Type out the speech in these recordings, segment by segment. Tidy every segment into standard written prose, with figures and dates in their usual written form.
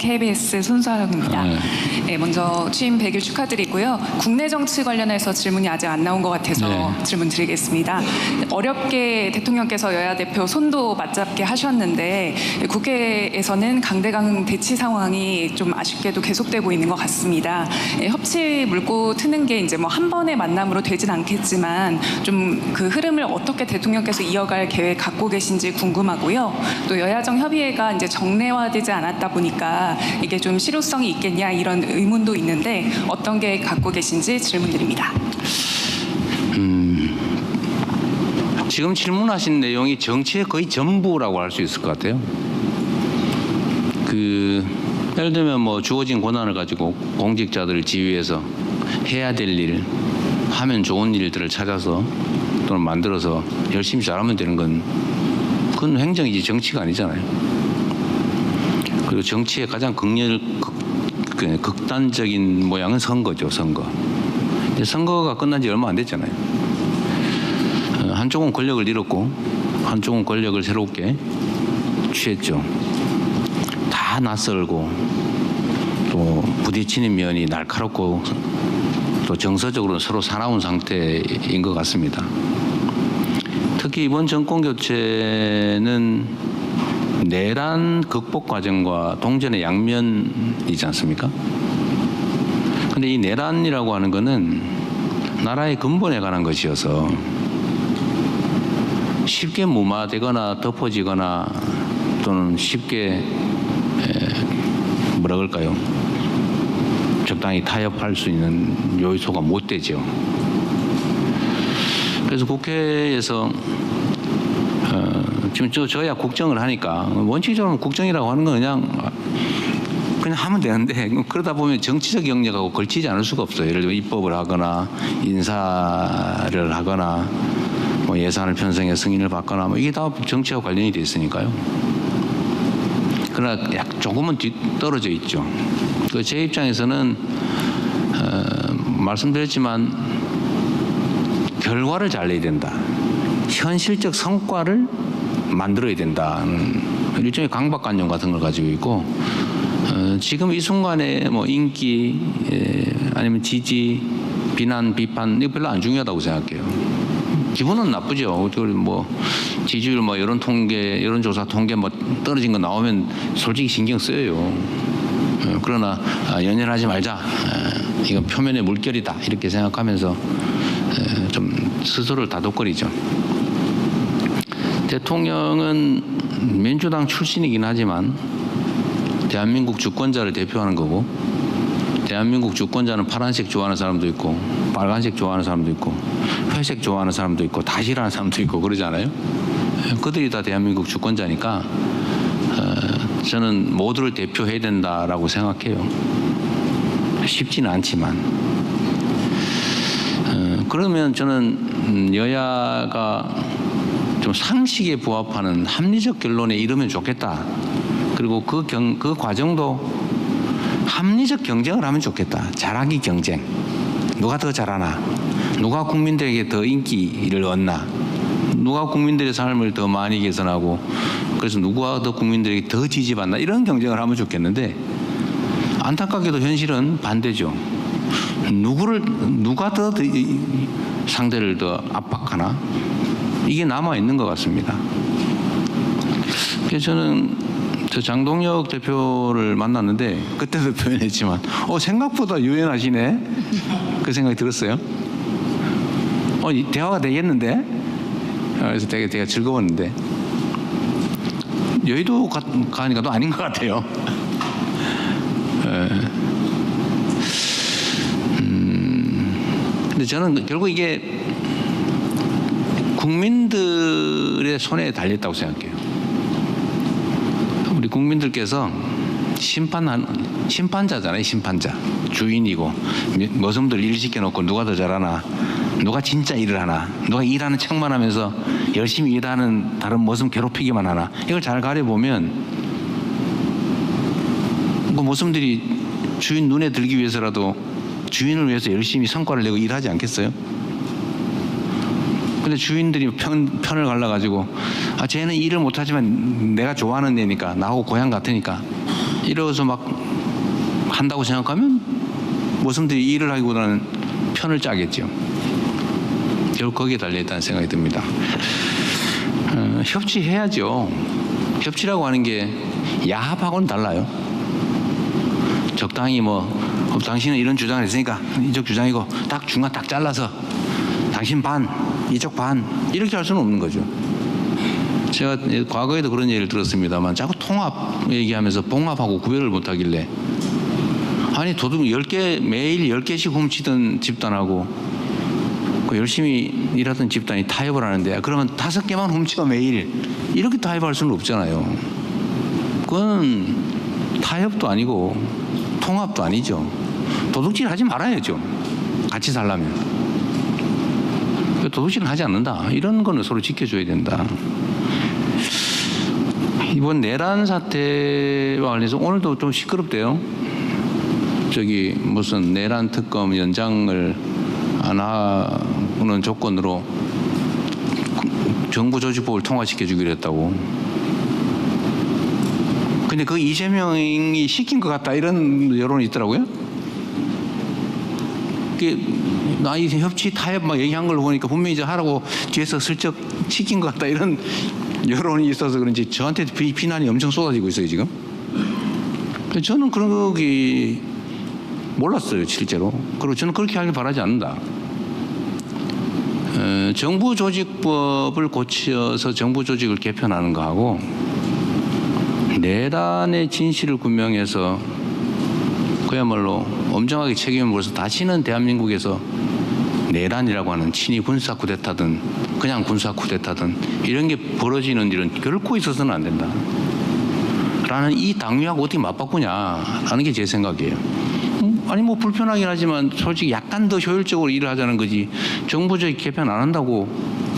KBS 손수아입니다. 네, 먼저 취임 100일 축하드리고요. 국내 정치 관련해서 질문이 아직 안 나온 것 같아서 질문 드리겠습니다. 어렵게 대통령께서 여야 대표 손도 맞잡게 하셨는데 국회에서는 강대강 대치 상황이 좀 아쉽게도 계속되고 있는 것 같습니다. 협치 물고 트는 게 이제 뭐 한 번의 만남으로 되진 않겠지만 좀 그 흐름을 어떻게 대통령께서 이어갈 계획 갖고 계신지 궁금하고요. 또 여야정 협의회가 이제 정례화되지 않았다 보니까 이게 좀 실효성이 있겠냐 이런 의문도 있는데 어떤 계획 갖고 계신지 질문드립니다. 지금 질문하신 내용이 정치의 거의 전부라고 할 수 있을 것 같아요. 예를 들면 뭐 주어진 권한을 가지고 공직자들을 지휘해서 해야 될 일, 하면 좋은 일들을 찾아서 또는 만들어서 열심히 잘하면 되는 건 그건 행정이지 정치가 아니잖아요. 그리고 정치의 가장 극단적인 모양은 선거죠, 선거. 선거가 끝난 지 얼마 안 됐잖아요. 한쪽은 권력을 잃었고 한쪽은 권력을 새롭게 취했죠. 다 낯설고 또 부딪히는 면이 날카롭고 또 정서적으로 서로 사나운 상태인 것 같습니다. 특히 이번 정권 교체는 내란 극복 과정과 동전의 양면이지 않습니까? 근데 이 내란이라고 하는 거는 나라의 근본에 관한 것이어서 쉽게 무마되거나 덮어지거나 또는 쉽게 뭐라 그럴까요? 적당히 타협할 수 있는 요소가 못 되죠. 그래서 국회에서 지금 저야 국정을 하니까 원칙적으로 국정이라고 하는 건 그냥 하면 되는데 그러다 보면 정치적 영역하고 걸치지 않을 수가 없어요. 예를 들어 입법을 하거나 인사를 하거나 뭐 예산을 편성해 승인을 받거나 뭐 이게 다 정치와 관련이 돼 있으니까요. 그러나 조금은 뒤떨어져 있죠. 제 입장에서는 말씀드렸지만 결과를 잘 내야 된다. 현실적 성과를 만들어야 된다. 일종의 강박관념 같은 걸 가지고 있고 지금 이 순간에 뭐 인기 아니면 지지, 비난, 비판 이거 별로 안 중요하다고 생각해요. 기분은 나쁘죠. 뭐 지지율 뭐 여론조사 통계 뭐 떨어진 거 나오면 솔직히 신경 쓰여요. 그러나 연연하지 말자. 이건 표면의 물결이다. 이렇게 생각하면서 좀 스스로를 다독거리죠. 대통령은 민주당 출신이긴 하지만 대한민국 주권자를 대표하는 거고 대한민국 주권자는 파란색 좋아하는 사람도 있고 빨간색 좋아하는 사람도 있고 회색 좋아하는 사람도 있고 다 싫어하는 사람도 있고 그러잖아요. 그들이 다 대한민국 주권자니까 저는 모두를 대표해야 된다라고 생각해요. 쉽지는 않지만 그러면 저는 여야가 좀 상식에 부합하는 합리적 결론에 이르면 좋겠다. 그리고 그 과정도 합리적 경쟁을 하면 좋겠다. 잘하기 경쟁. 누가 더 잘하나? 누가 국민들에게 더 인기를 얻나? 누가 국민들의 삶을 더 많이 개선하고 그래서 누가 더 국민들에게 더 지지받나? 이런 경쟁을 하면 좋겠는데 안타깝게도 현실은 반대죠. 누가 더 상대를 더 압박하나? 이게 남아있는 것 같습니다. 그래서 저는 장동혁 대표를 만났는데 그때도 표현했지만 생각보다 유연하시네 그 생각이 들었어요. 대화가 되겠는데 그래서 되게 즐거웠는데 여의도 가니까 또 아닌 것 같아요. 근데 저는 결국 이게 국민들의 손에 달렸다고 생각해요. 우리 국민들께서 심판자잖아요. 심판자. 주인이고 머슴들 일 시켜놓고 누가 더 잘하나 누가 진짜 일을 하나 누가 일하는 척만 하면서 열심히 일하는 다른 머슴 괴롭히기만 하나 이걸 잘 가려보면 그 머슴들이 주인 눈에 들기 위해서라도 주인을 위해서 열심히 성과를 내고 일하지 않겠어요? 근데 주인들이 편을 갈라가지고 쟤는 일을 못하지만 내가 좋아하는 애니까 나하고 고향 같으니까 이러고서 막 한다고 생각하면 모성들이 일을 하기보다는 편을 짜겠죠. 결국 거기에 달려있다는 생각이 듭니다. 협치해야죠. 협치라고 하는 게 야합하고는 달라요. 적당히 당신은 이런 주장을 했으니까 이쪽 주장이고 딱 중간 딱 잘라서 당신 반, 이쪽 반 이렇게 할 수는 없는 거죠. 제가 과거에도 그런 얘기를 들었습니다만 자꾸 통합 얘기하면서 봉합하고 구별을 못하길래 아니 도둑 10개 매일 10개씩 훔치던 집단하고 그 열심히 일하던 집단이 타협을 하는데 그러면 5개만 훔쳐 매일 이렇게 타협할 수는 없잖아요. 그건 타협도 아니고 통합도 아니죠. 도둑질 하지 말아야죠. 같이 살려면. 도둑질은 하지 않는다. 이런 거는 서로 지켜줘야 된다. 이번 내란 사태와 관련해서 오늘도 좀 시끄럽대요. 무슨 내란 특검 연장을 안 하는 조건으로 정부 조직법을 통과시켜주기로 했다고. 근데 그 이재명이 시킨 것 같다 이런 여론이 있더라고요. 나이 협치 타협 막 얘기한 걸 보니까 분명히 이제 하라고 뒤에서 슬쩍 시킨 것 같다 이런 여론이 있어서 그런지 저한테 비난이 엄청 쏟아지고 있어요 지금. 저는 그런 거기 몰랐어요 실제로. 그리고 저는 그렇게 하길 바라지 않는다. 정부 조직법을 고쳐서 정부 조직을 개편하는 거하고 내란의 진실을 규명해서 그야말로 엄정하게 책임을 물어서 다시는 대한민국에서 내란이라고 하는 친위 군사 쿠데타든 그냥 군사 쿠데타든 이런 게 벌어지는 일은 결코 있어서는 안 된다. 라는 이 당위하고 어떻게 맞바꾸냐라는 게 제 생각이에요. 아니 불편하긴 하지만 솔직히 약간 더 효율적으로 일을 하자는 거지 정부적 개편 안 한다고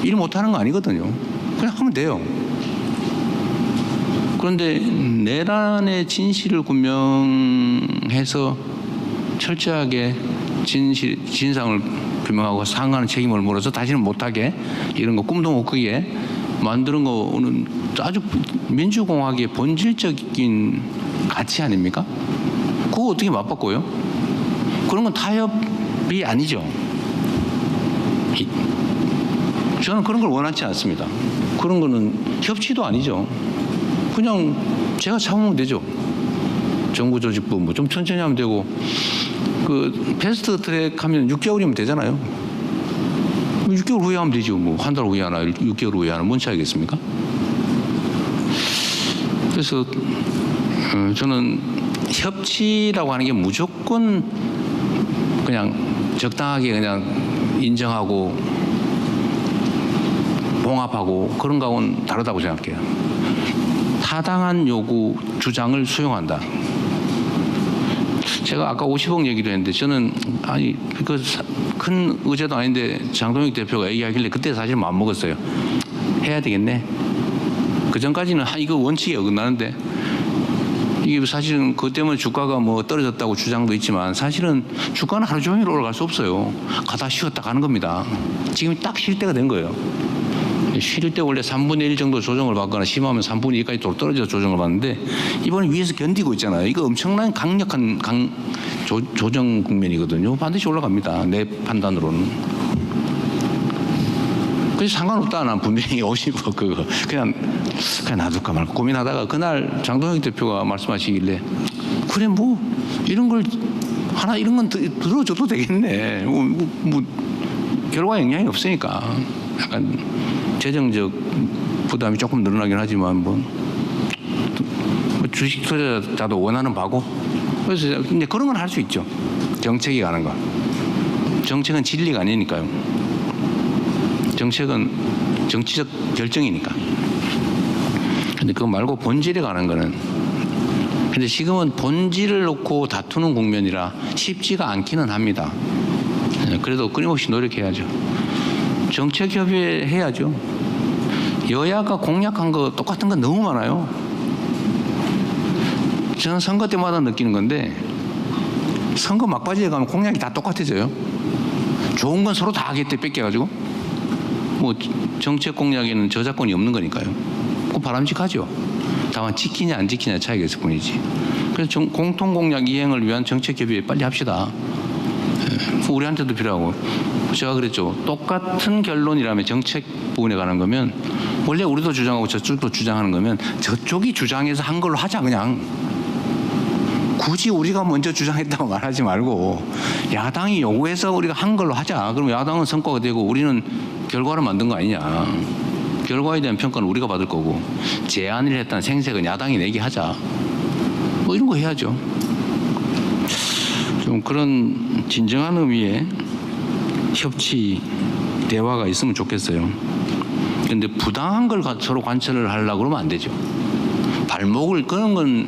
일 못하는 거 아니거든요. 그냥 하면 돼요. 그런데 내란의 진실을 규명해서 철저하게 진상을 규명하고 상하는 책임을 물어서 다시는 못하게 이런 거 꿈도 못 꾸게 만드는 거는 아주 민주공화국의 본질적인 가치 아닙니까? 그거 어떻게 맞바꿔요? 그런 건 타협이 아니죠. 저는 그런 걸 원하지 않습니다. 그런 거는 협치도 아니죠. 그냥 제가 참으면 되죠. 정부 조직법 좀 천천히 하면 되고 그 패스트 트랙 하면 6개월이면 되잖아요. 6개월 후에 하면 되죠. 한 달 후에 하나 6개월 후에 하나 뭔 차이겠습니까? 그래서 저는 협치라고 하는 게 무조건 그냥 적당하게 그냥 인정하고 봉합하고 그런 거하고는 다르다고 생각해요. 타당한 요구 주장을 수용한다. 제가 아까 50억 얘기도 했는데 저는 아니 그 큰 의제도 아닌데 장동혁 대표가 얘기하길래 그때 사실 마음 먹었어요. 해야 되겠네. 그 전까지는 이거 원칙에 어긋나는데 이게 사실은 그것 때문에 주가가 떨어졌다고 주장도 있지만 사실은 주가는 하루 종일 올라갈 수 없어요. 가다 쉬었다 가는 겁니다. 지금 딱 쉴 때가 된 거예요. 쉴 때 원래 3분의 1 정도 조정을 받거나 심하면 3분의 2까지 떨어져서 조정을 받는데 이번에 위에서 견디고 있잖아요. 이거 엄청난 강력한 조정 국면이거든요. 반드시 올라갑니다. 내 판단으로는. 그래서 상관없다. 난 분명히 50억 그거 그냥 놔둘까 말까 고민하다가 그날 장동혁 대표가 말씀하시길래 그래 이런 걸 하나 이런 건 들어줘도 되겠네. 결과 영향이 없으니까 약간 재정적 부담이 조금 늘어나긴 하지만 주식 투자자도 원하는 바고 그래서 이제 그런 건 할 수 있죠. 정책이 가는 거. 정책은 진리가 아니니까요. 정책은 정치적 결정이니까. 근데 그거 말고 본질에 가는 거는 근데 지금은 본질을 놓고 다투는 국면이라 쉽지가 않기는 합니다. 그래도 끊임없이 노력해야죠. 정책 협의해야죠. 여야가 공약한 거 똑같은 거 너무 많아요. 저는 선거 때마다 느끼는 건데 선거 막바지에 가면 공약이 다 똑같아져요. 좋은 건 서로 다 하겠대 뺏겨가지고 정책 공약에는 저작권이 없는 거니까요. 그거 바람직하죠. 다만 지키냐 안 지키냐 차이가 있을 뿐이지. 그래서 공통공약 이행을 위한 정책 협의 빨리 합시다. 우리한테도 필요하고. 제가 그랬죠. 똑같은 결론이라면 정책 부분에 관한 거면 원래 우리도 주장하고 저쪽도 주장하는 거면 저쪽이 주장해서 한 걸로 하자 그냥. 굳이 우리가 먼저 주장했다고 말하지 말고 야당이 요구해서 우리가 한 걸로 하자. 그럼 야당은 성과가 되고 우리는 결과를 만든 거 아니냐. 결과에 대한 평가는 우리가 받을 거고 제안을 했다는 생색은 야당이 내게 하자. 뭐 이런 거 해야죠. 좀 그런 진정한 의미의 협치, 대화가 있으면 좋겠어요. 그런데 부당한 걸 서로 관철을 하려고 그러면 안 되죠. 발목을 끄는 건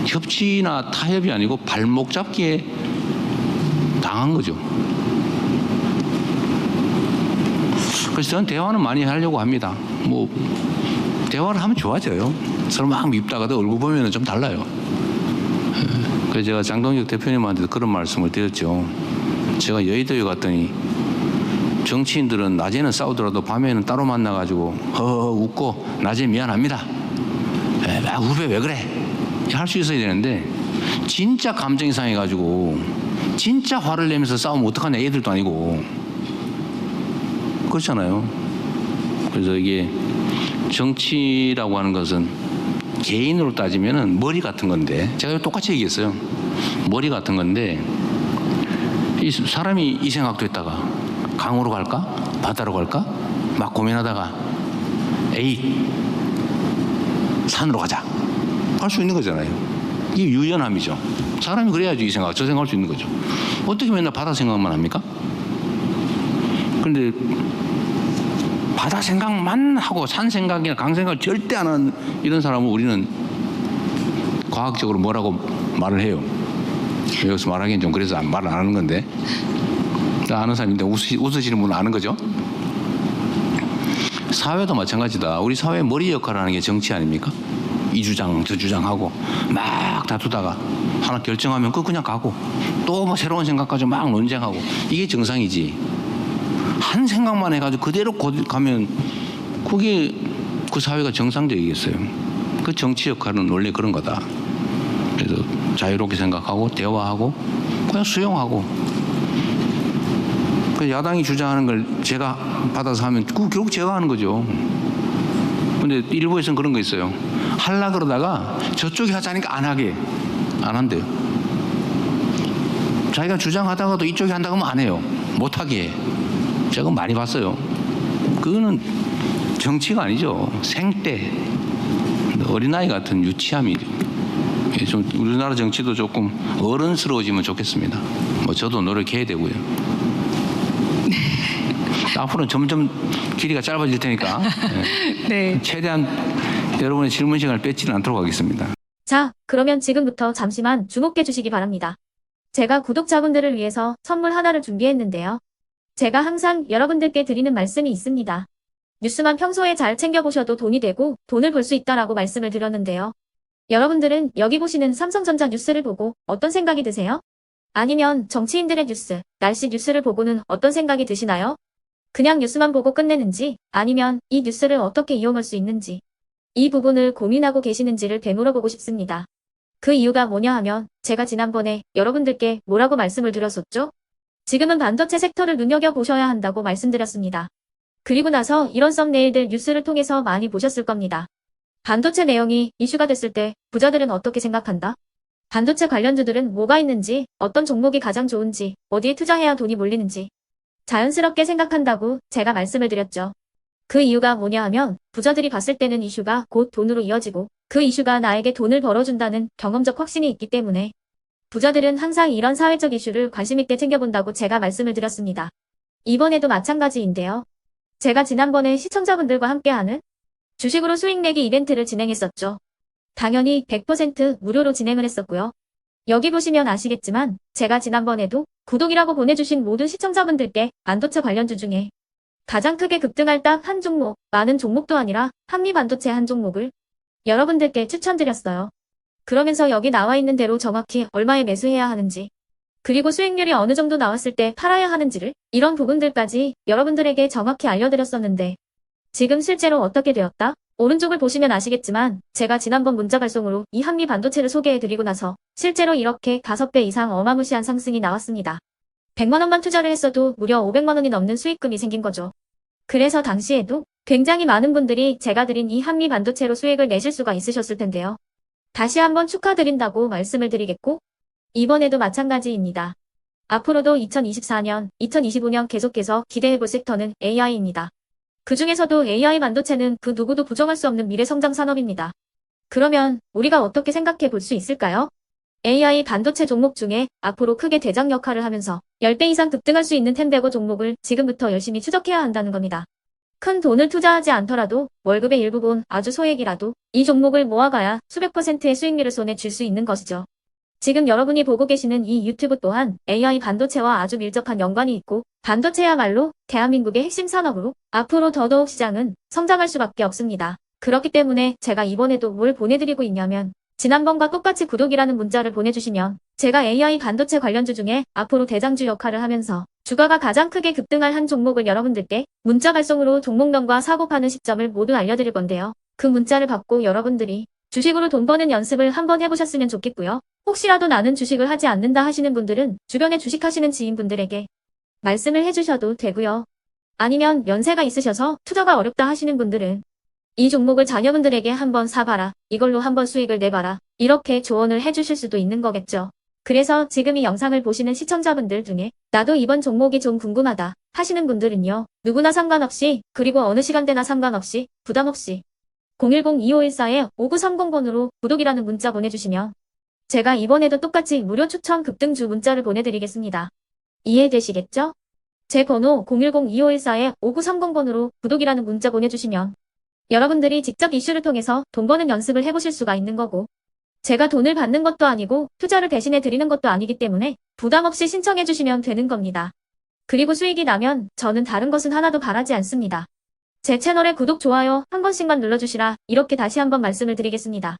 협치나 타협이 아니고 발목 잡기에 당한 거죠. 그래서 저는 대화는 많이 하려고 합니다. 뭐 대화를 하면 좋아져요. 서로 막 밉다가도 얼굴 보면 좀 달라요. 그래서 제가 장동혁 대표님한테도 그런 말씀을 드렸죠. 제가 여의도에 갔더니 정치인들은 낮에는 싸우더라도 밤에는 따로 만나가지고 허허 웃고 낮에 미안합니다. 후배 왜 그래? 할 수 있어야 되는데 진짜 감정이 상해가지고 진짜 화를 내면서 싸우면 어떡하냐. 애들도 아니고. 그렇잖아요. 그래서 이게 정치라고 하는 것은 개인으로 따지면은 머리 같은 건데 제가 똑같이 얘기했어요. 머리 같은 건데 이 사람이 이 생각도 했다가 강으로 갈까? 바다로 갈까? 막 고민하다가 에이 산으로 가자. 할 수 있는 거잖아요. 이게 유연함이죠. 사람이 그래야지 이 생각, 저 생각할 수 있는 거죠. 어떻게 맨날 바다 생각만 합니까? 그런데 바다 생각만 하고 산 생각이나 강 생각을 절대 안 하는 이런 사람은 우리는 과학적으로 뭐라고 말을 해요. 여기서 말하기엔 좀 그래서 말을 안 하는 건데 아는 사람인데 웃으시는 분은 아는 거죠. 사회도 마찬가지다. 우리 사회의 머리 역할을 하는 게 정치 아닙니까? 이 주장 저 주장하고 막 다투다가 하나 결정하면 그냥 가고 또 뭐 새로운 생각 가지고 막 논쟁하고 이게 정상이지. 한 생각만 해가지고 그대로 가면 그게 그 사회가 정상적이겠어요. 그 정치 역할은 원래 그런 거다. 그래서 자유롭게 생각하고 대화하고 그냥 수용하고 그 야당이 주장하는 걸 제가 받아서 하면 그 결국 제가 하는 거죠. 근데 일부에서는 그런 거 있어요. 하려 그러다가 저쪽이 하자니까 안 한대요. 자기가 주장하다가도 이쪽이 한다고 하면 안 해요. 못하게 해. 제가 많이 봤어요. 그거는 정치가 아니죠. 생떼. 어린아이 같은 유치함이죠. 좀 우리나라 정치도 조금 어른스러워지면 좋겠습니다. 뭐 저도 노력해야 되고요. 앞으로는 점점 길이가 짧아질 테니까 네. 최대한 여러분의 질문 시간을 뺏지는 않도록 하겠습니다. 자, 그러면 지금부터 잠시만 주목해 주시기 바랍니다. 제가 구독자분들을 위해서 선물 하나를 준비했는데요. 제가 항상 여러분들께 드리는 말씀이 있습니다. 뉴스만 평소에 잘 챙겨보셔도 돈이 되고 돈을 벌 수 있다라고 말씀을 드렸는데요. 여러분들은 여기 보시는 삼성전자 뉴스를 보고 어떤 생각이 드세요? 아니면 정치인들의 뉴스, 날씨 뉴스를 보고는 어떤 생각이 드시나요? 그냥 뉴스만 보고 끝내는지 아니면 이 뉴스를 어떻게 이용할 수 있는지 이 부분을 고민하고 계시는지를 되물어보고 싶습니다. 그 이유가 뭐냐 하면 제가 지난번에 여러분들께 뭐라고 말씀을 드렸었죠? 지금은 반도체 섹터를 눈여겨보셔야 한다고 말씀드렸습니다. 그리고 나서 이런 썸네일들 뉴스를 통해서 많이 보셨을 겁니다. 반도체 내용이 이슈가 됐을 때 부자들은 어떻게 생각한다? 반도체 관련주들은 뭐가 있는지, 어떤 종목이 가장 좋은지, 어디에 투자해야 돈이 몰리는지 자연스럽게 생각한다고 제가 말씀을 드렸죠. 그 이유가 뭐냐 하면 부자들이 봤을 때는 이슈가 곧 돈으로 이어지고 그 이슈가 나에게 돈을 벌어준다는 경험적 확신이 있기 때문에 부자들은 항상 이런 사회적 이슈를 관심 있게 챙겨본다고 제가 말씀을 드렸습니다. 이번에도 마찬가지인데요. 제가 지난번에 시청자분들과 함께하는 주식으로 수익 내기 이벤트를 진행했었죠. 당연히 100% 무료로 진행을 했었고요. 여기 보시면 아시겠지만 제가 지난번에도 구독이라고 보내주신 모든 시청자분들께 반도체 관련주 중에 가장 크게 급등할 딱 한 종목, 많은 종목도 아니라 한미반도체 한 종목을 여러분들께 추천드렸어요. 그러면서 여기 나와 있는 대로 정확히 얼마에 매수해야 하는지 그리고 수익률이 어느 정도 나왔을 때 팔아야 하는지를 이런 부분들까지 여러분들에게 정확히 알려드렸었는데 지금 실제로 어떻게 되었다? 오른쪽을 보시면 아시겠지만 제가 지난번 문자 발송으로 이 한미 반도체를 소개해드리고 나서 실제로 이렇게 5배 이상 어마무시한 상승이 나왔습니다. 100만 원만 투자를 했어도 무려 500만 원이 넘는 수익금이 생긴 거죠. 그래서 당시에도 굉장히 많은 분들이 제가 드린 이 한미 반도체로 수익을 내실 수가 있으셨을 텐데요. 다시 한번 축하드린다고 말씀을 드리겠고 이번에도 마찬가지입니다. 앞으로도 2024년, 2025년 계속해서 기대해볼 섹터는 AI입니다. 그 중에서도 AI 반도체는 그 누구도 부정할 수 없는 미래성장 산업입니다. 그러면 우리가 어떻게 생각해 볼 수 있을까요? AI 반도체 종목 중에 앞으로 크게 대장 역할을 하면서 10배 이상 급등할 수 있는 텐베고 종목을 지금부터 열심히 추적해야 한다는 겁니다. 큰 돈을 투자하지 않더라도 월급의 일부분 아주 소액이라도 이 종목을 모아가야 수백 %의 수익률을 손에 쥘 수 있는 것이죠. 지금 여러분이 보고 계시는 이 유튜브 또한 AI 반도체와 아주 밀접한 연관이 있고 반도체야말로 대한민국의 핵심 산업으로 앞으로 더더욱 시장은 성장할 수밖에 없습니다. 그렇기 때문에 제가 이번에도 뭘 보내드리고 있냐면 지난번과 똑같이 구독이라는 문자를 보내주시면 제가 AI 반도체 관련주 중에 앞으로 대장주 역할을 하면서 주가가 가장 크게 급등할 한 종목을 여러분들께 문자 발송으로 종목명과 사고 파는 시점을 모두 알려드릴 건데요. 그 문자를 받고 여러분들이 주식으로 돈 버는 연습을 한번 해보셨으면 좋겠고요. 혹시라도 나는 주식을 하지 않는다 하시는 분들은 주변에 주식하시는 지인분들에게 말씀을 해주셔도 되고요. 아니면 연세가 있으셔서 투자가 어렵다 하시는 분들은 이 종목을 자녀분들에게 한번 사봐라. 이걸로 한번 수익을 내봐라. 이렇게 조언을 해주실 수도 있는 거겠죠. 그래서 지금 이 영상을 보시는 시청자분들 중에 나도 이번 종목이 좀 궁금하다 하시는 분들은요. 누구나 상관없이 그리고 어느 시간대나 상관없이 부담 없이 010-2514-5930번으로 구독이라는 문자 보내주시면 제가 이번에도 똑같이 무료 추천 급등주 문자를 보내드리겠습니다. 이해되시겠죠? 제 번호 010-2514-5930번으로 구독이라는 문자 보내주시면 여러분들이 직접 이슈를 통해서 돈 버는 연습을 해보실 수가 있는 거고 제가 돈을 받는 것도 아니고 투자를 대신해 드리는 것도 아니기 때문에 부담 없이 신청해 주시면 되는 겁니다. 그리고 수익이 나면 저는 다른 것은 하나도 바라지 않습니다. 제 채널에 구독, 좋아요 한 번씩만 눌러주시라 이렇게 다시 한번 말씀을 드리겠습니다.